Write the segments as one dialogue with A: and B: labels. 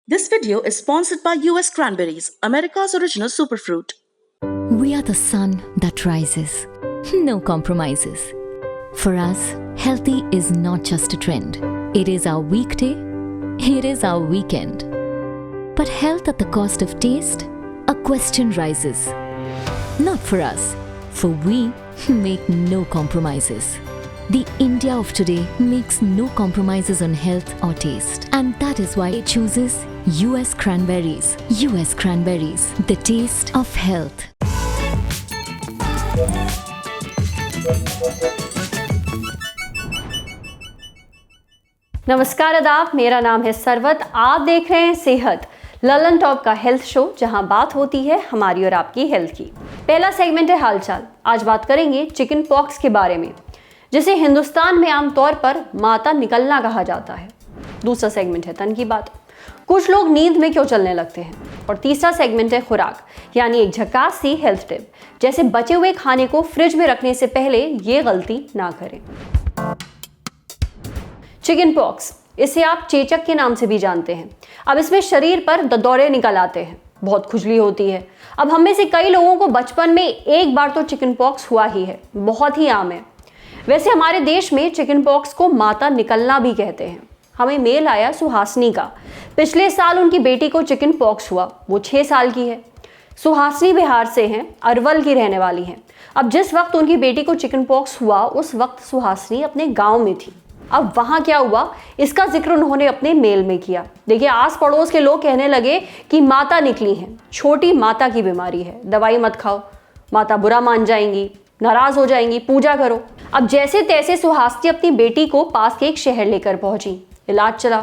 A: This video is sponsored by US Cranberries, America's original superfruit.
B: We are the sun that rises. No compromises. For us, healthy is not just a trend. It is our weekday. It is our weekend. But health at the cost of taste? A question rises. Not for us, for we make no compromises. The India of today makes no compromises on health or taste. And that is why it chooses US Cranberries. US Cranberries, the taste of health.
C: नमस्कार आदाब, मेरा नाम है सरवत। आप देख रहे हैं सेहत ललन टॉप का हेल्थ शो, जहां बात होती है हमारी और आपकी हेल्थ की। पहला सेगमेंट है हालचाल। आज बात करेंगे चिकन पॉक्स के बारे में, जिसे हिंदुस्तान में आमतौर पर माता निकलना कहा जाता है। दूसरा सेगमेंट है तन की बात, कुछ लोग नींद में क्यों चलने लगते हैं। और तीसरा सेगमेंट है खुराक, यानी एक झकास सी हेल्थ टिप, जैसे बचे हुए खाने को फ्रिज में रखने से पहले ये गलती ना करें। चिकन पॉक्स, इसे आप चेचक के नाम से भी जानते हैं। अब इसमें शरीर पर दौरे निकल आते हैं, बहुत खुजली होती है। अब हम में से कई लोगों को बचपन में एक बार तो चिकन पॉक्स हुआ ही है, बहुत ही आम है। वैसे हमारे देश में चिकन पॉक्स को माता निकलना भी कहते हैं। हमें मेल आया सुहासिनी का। पिछले साल उनकी बेटी को चिकन पॉक्स हुआ। वो 6 साल की है। सुहासिनी बिहार से हैं, अरवल की रहने वाली हैं। अब जिस वक्त उनकी बेटी को चिकन पॉक्स हुआ, उस वक्त सुहासिनी अपने गांव में थी। अब वहां क्या हुआ, इसका जिक्र उन्होंने अपने मेल में किया। देखिए, आस पड़ोस के लोग कहने लगे कि माता निकली है, छोटी माता की बीमारी है, दवाई मत खाओ, माता बुरा मान जाएंगी, नाराज हो जाएंगी, पूजा करो। अब जैसे तैसे सुहासिनी अपनी बेटी को पास के एक शहर लेकर पहुंची। इलाज चला।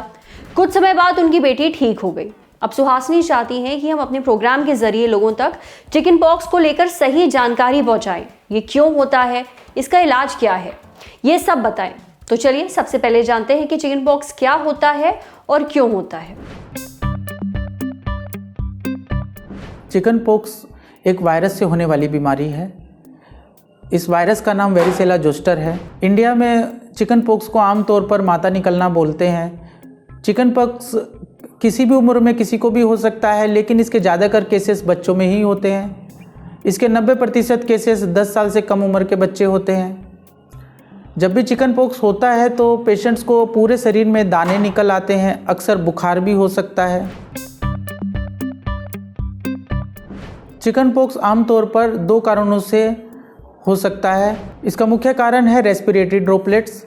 C: कुछ समय बाद उनकी बेटी ठीक हो गई। अब सुहासिनी चाहती हैं कि हम अपने प्रोग्राम के जरिए लोगों तक चिकन पॉक्स को लेकर सही जानकारी पहुंचाएं। ये क्यों होता है, इसका इलाज क्या है, ये सब बताएं। तो चलिए सबसे पहले जानते हैं कि चिकन पॉक्स क्या होता है और क्यों होता है।
D: चिकन पॉक्स एक वायरस से होने वाली बीमारी है। इस वायरस का नाम वेरिसेला जोस्टर है। इंडिया में चिकन पॉक्स को आमतौर पर माता निकलना बोलते हैं। चिकन पॉक्स किसी भी उम्र में किसी को भी हो सकता है, लेकिन इसके ज़्यादातर केसेस बच्चों में ही होते हैं। इसके 90% केसेस 10 साल से कम उम्र के बच्चे होते हैं। जब भी चिकन पॉक्स होता है तो पेशेंट्स को पूरे शरीर में दाने निकल आते हैं। अक्सर बुखार भी हो सकता है। चिकन पॉक्स आमतौर पर 2 कारणों से हो सकता है। इसका मुख्य कारण है रेस्पिरेटरी ड्रॉपलेट्स।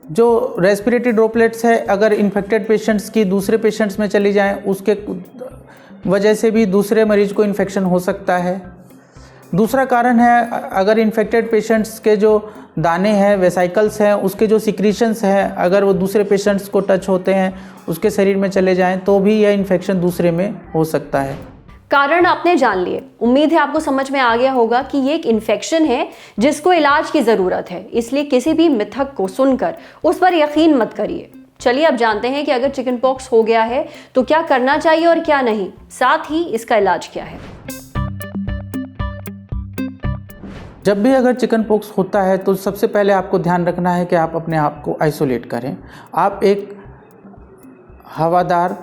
D: जो रेस्पिरेटरी ड्रॉपलेट्स है, अगर इन्फेक्टेड पेशेंट्स की दूसरे पेशेंट्स में चली जाएं, उसके वजह से भी दूसरे मरीज को इन्फेक्शन हो सकता है। दूसरा कारण है, अगर इन्फेक्टेड पेशेंट्स के जो दाने हैं, वेसाइकल्स हैं, उसके जो सिक्रीशंस हैं, अगर वो दूसरे पेशेंट्स को टच होते हैं, उसके शरीर में चले जाएं, तो भी यह इन्फेक्शन दूसरे में हो सकता है।
C: कारण आपने जान लिए। उम्मीद है आपको समझ में आ गया होगा कि ये एक इन्फेक्शन है जिसको इलाज की ज़रूरत है। इसलिए किसी भी मिथक को सुनकर उस पर यकीन मत करिए। चलिए अब जानते हैं कि अगर चिकन पॉक्स हो गया है तो क्या करना चाहिए और क्या नहीं, साथ ही इसका इलाज क्या है।
D: जब भी अगर चिकन पॉक्स होता है तो सबसे पहले आपको ध्यान रखना है कि आप अपने आप को आइसोलेट करें। आप एक हवादार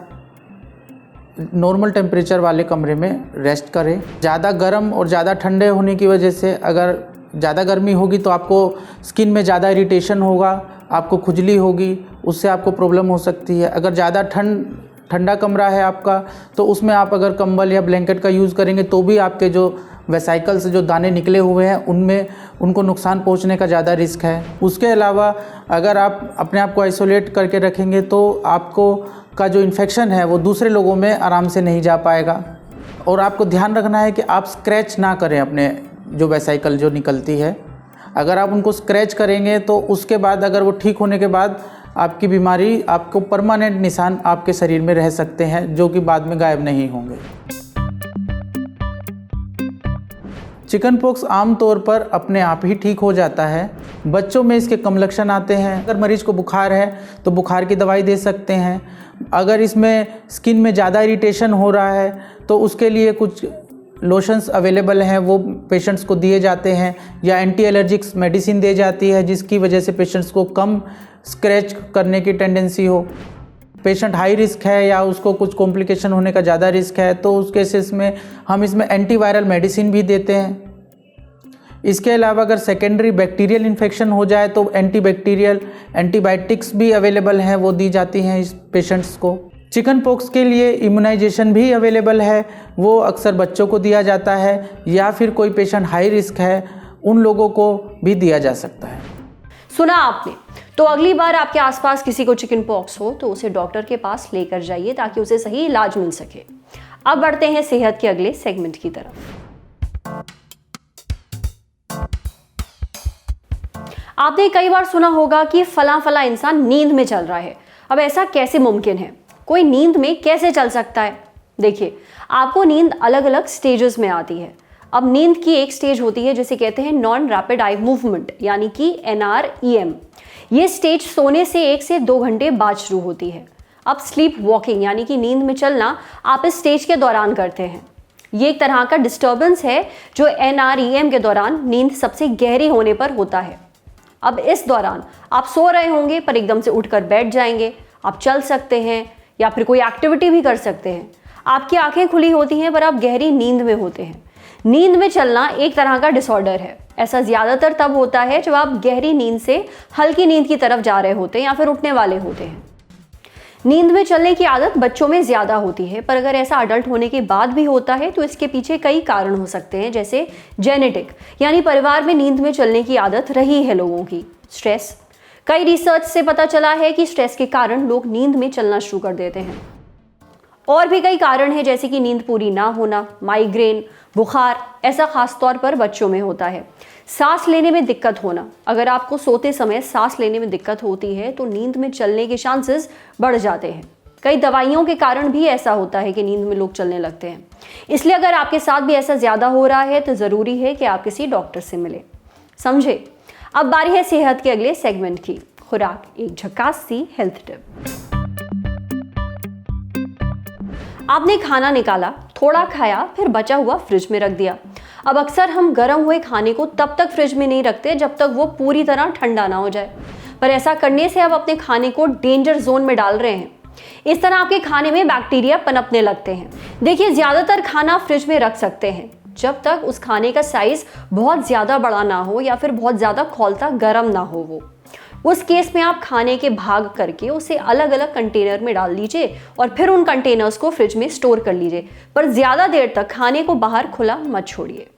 D: नॉर्मल टेम्परेचर वाले कमरे में रेस्ट करें। ज़्यादा गर्म और ज़्यादा ठंडे होने की वजह से अगर ज़्यादा गर्मी होगी तो आपको स्किन में ज़्यादा इरिटेशन होगा, आपको खुजली होगी, उससे आपको प्रॉब्लम हो सकती है। अगर ज़्यादा ठंडा कमरा है आपका, तो उसमें आप अगर कंबल या ब्लैंकेट का यूज़ करेंगे तो भी आपके जो वेसाइकल से जो दाने निकले हुए हैं उनमें उनको नुकसान पहुंचने का ज़्यादा रिस्क है। उसके अलावा अगर आप अपने आप को आइसोलेट करके रखेंगे तो आपको का जो इन्फेक्शन है वो दूसरे लोगों में आराम से नहीं जा पाएगा। और आपको ध्यान रखना है कि आप स्क्रैच ना करें अपने जो वेसाइकल जो निकलती है। अगर आप उनको स्क्रैच करेंगे तो उसके बाद अगर वो ठीक होने के बाद आपकी बीमारी, आपको परमानेंट निशान आपके शरीर में रह सकते हैं, जो कि बाद में गायब नहीं होंगे। चिकन पॉक्स आमतौर पर अपने आप ही ठीक हो जाता है। बच्चों में इसके कम लक्षण आते हैं। अगर मरीज को बुखार है तो बुखार की दवाई दे सकते हैं। अगर इसमें स्किन में ज़्यादा इरिटेशन हो रहा है तो उसके लिए कुछ लोशंस अवेलेबल हैं, वो पेशेंट्स को दिए जाते हैं, या एंटी एलर्जिक्स मेडिसिन दी जाती है जिसकी वजह से पेशेंट्स को कम स्क्रैच करने की टेंडेंसी हो। पेशेंट हाई रिस्क है या उसको कुछ कॉम्प्लिकेशन होने का ज़्यादा रिस्क है तो उस केसेस में हम इसमें एंटीवायरल मेडिसिन भी देते हैं। इसके अलावा अगर सेकेंडरी बैक्टीरियल इन्फेक्शन हो जाए तो एंटीबैक्टीरियल एंटीबायोटिक्स भी अवेलेबल हैं, वो दी जाती हैं इस पेशेंट्स को। चिकन पॉक्स के लिए इम्यूनाइजेशन भी अवेलेबल है, वो अक्सर बच्चों को दिया जाता है या फिर कोई पेशेंट हाई रिस्क है उन लोगों को भी दिया जा सकता है।
C: सुना आपने, तो अगली बार आपके आसपास किसी को चिकन पॉक्स हो तो उसे डॉक्टर के पास लेकर जाइए ताकि उसे सही इलाज मिल सके। अब बढ़ते हैं सेहत के अगले सेगमेंट की तरफ। आपने कई बार सुना होगा कि फला इंसान नींद में चल रहा है। अब ऐसा कैसे मुमकिन है? कोई नींद में कैसे चल सकता है? देखिए, आपको नींद अलग अलग स्टेजेस में आती है। अब नींद की एक स्टेज होती है जिसे कहते हैं नॉन रैपिड आई मूवमेंट यानी कि NREM। ये स्टेज सोने से 1 से 2 घंटे बाद शुरू होती है। अब स्लीप वॉकिंग यानी कि नींद में चलना आप इस स्टेज के दौरान करते हैं। ये एक तरह का डिस्टर्बेंस है जो NREM के दौरान नींद सबसे गहरी होने पर होता है। अब इस दौरान आप सो रहे होंगे पर एकदम से उठकर बैठ जाएंगे। आप चल सकते हैं या फिर कोई एक्टिविटी भी कर सकते हैं। आपकी आंखें खुली होती हैं पर आप गहरी नींद में होते हैं। नींद में चलना एक तरह का डिसऑर्डर है। ऐसा ज़्यादातर तब होता है जब आप गहरी नींद से हल्की नींद की तरफ जा रहे होते हैं या फिर उठने वाले होते हैं। नींद में चलने की आदत बच्चों में ज़्यादा होती है, पर अगर ऐसा अडल्ट होने के बाद भी होता है तो इसके पीछे कई कारण हो सकते हैं, जैसे जेनेटिक यानी परिवार में नींद में चलने की आदत रही है लोगों की। स्ट्रेस, कई रिसर्च से पता चला है कि स्ट्रेस के कारण लोग नींद में चलना शुरू कर देते हैं। और भी कई कारण हैं जैसे कि नींद पूरी ना होना, माइग्रेन, बुखार, ऐसा खास तौर पर बच्चों में होता है। सांस लेने में दिक्कत होना, अगर आपको सोते समय सांस लेने में दिक्कत होती है तो नींद में चलने के चांसेस बढ़ जाते हैं। कई दवाइयों के कारण भी ऐसा होता है कि नींद में लोग चलने लगते हैं। इसलिए अगर आपके साथ भी ऐसा ज़्यादा हो रहा है तो ज़रूरी है कि आप किसी डॉक्टर से मिलें। समझे? अब बारी है सेहत के अगले सेगमेंट की, खुराक, एक झकास सी हेल्थ टिप। आपने खाना निकाला, थोड़ा खाया, फिर बचा हुआ फ्रिज में रख दिया। अब अक्सर हम गर्म हुए खाने को तब तक फ्रिज में नहीं रखते जब तक वो पूरी तरह ठंडा ना हो जाए, पर ऐसा करने से आप अपने खाने को डेंजर जोन में डाल रहे हैं। इस तरह आपके खाने में बैक्टीरिया पनपने लगते हैं। देखिए, ज़्यादातर खाना फ्रिज में रख सकते हैं जब तक उस खाने का साइज बहुत ज़्यादा बड़ा ना हो या फिर बहुत ज़्यादा खौलता गर्म ना हो। वो उस केस में आप खाने के भाग करके उसे अलग अलग कंटेनर में डाल लीजिए और फिर उन कंटेनर्स को फ्रिज में स्टोर कर लीजिए, पर ज़्यादा देर तक खाने को बाहर खुला मत छोड़िए।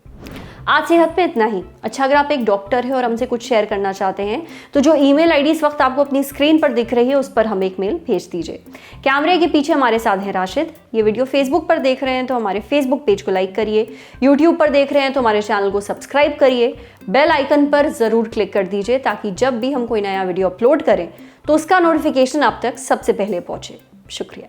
C: आज सेहत पे इतना ही। अच्छा, अगर आप एक डॉक्टर हैं और हमसे कुछ शेयर करना चाहते हैं तो जो ईमेल आईडी इस वक्त आपको अपनी स्क्रीन पर दिख रही है उस पर हमें एक मेल भेज दीजिए। कैमरे के पीछे हमारे साथ हैं राशिद। ये वीडियो फेसबुक पर देख रहे हैं तो हमारे फेसबुक पेज को लाइक करिए, यूट्यूब पर देख रहे हैं तो हमारे चैनल को सब्सक्राइब करिए, बेल आइकन पर ज़रूर क्लिक कर दीजिए ताकि जब भी हम कोई नया वीडियो अपलोड करें तो उसका नोटिफिकेशन आप तक सबसे पहले पहुँचे। शुक्रिया।